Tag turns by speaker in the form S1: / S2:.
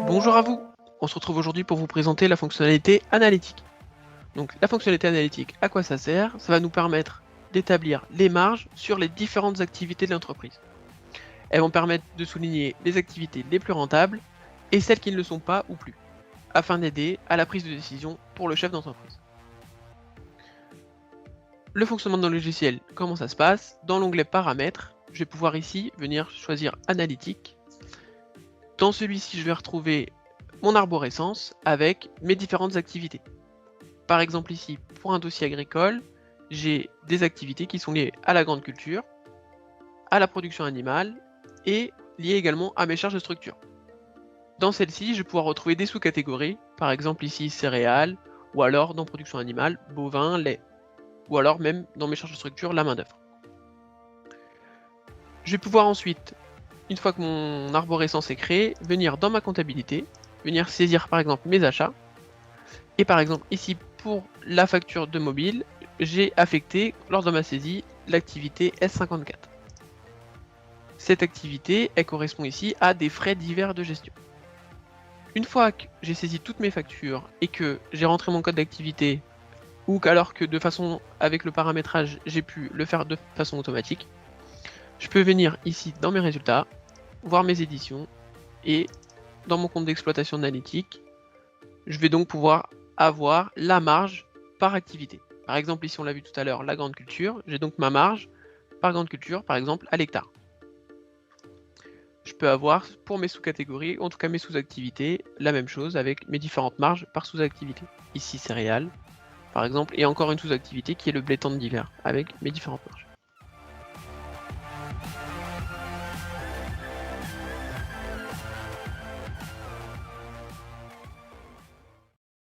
S1: Bonjour à vous! On se retrouve aujourd'hui pour vous présenter la fonctionnalité analytique. Donc la fonctionnalité analytique, à quoi ça sert? Ça va nous permettre d'établir les marges sur les différentes activités de l'entreprise. Elles vont permettre de souligner les activités les plus rentables et celles qui ne le sont pas ou plus, afin d'aider à la prise de décision pour le chef d'entreprise. Le fonctionnement d'un logiciel, comment ça se passe? Dans l'onglet Paramètres, je vais pouvoir ici venir choisir Analytique. Dans celui-ci, je vais retrouver mon arborescence avec mes différentes activités. Par exemple ici, pour un dossier agricole, j'ai des activités qui sont liées à la grande culture, à la production animale et liées également à mes charges de structure. Dans celle-ci, je vais pouvoir retrouver des sous-catégories, par exemple ici céréales, ou alors dans production animale, bovin, lait, ou alors même dans mes charges de structure, la main-d'œuvre. Je vais pouvoir ensuite, une fois que mon arborescence est créée, venir dans ma comptabilité, venir saisir par exemple mes achats, et par exemple ici pour la facture de mobile, j'ai affecté lors de ma saisie l'activité S54. Cette activité, elle correspond ici à des frais divers de gestion. Une fois que j'ai saisi toutes mes factures et que j'ai rentré mon code d'activité, ou qu'alors que de façon avec le paramétrage, j'ai pu le faire de façon automatique, je peux venir ici dans mes résultats, voir mes éditions, et dans mon compte d'exploitation analytique, je vais donc pouvoir avoir la marge par activité. Par exemple, ici on l'a vu tout à l'heure, la grande culture, j'ai donc ma marge par grande culture, par exemple à l'hectare. Je peux avoir pour mes sous-catégories, en tout cas mes sous-activités, la même chose avec mes différentes marges par sous-activité. Ici céréales, par exemple, et encore une sous-activité qui est le blé tendre d'hiver, avec mes différentes marges.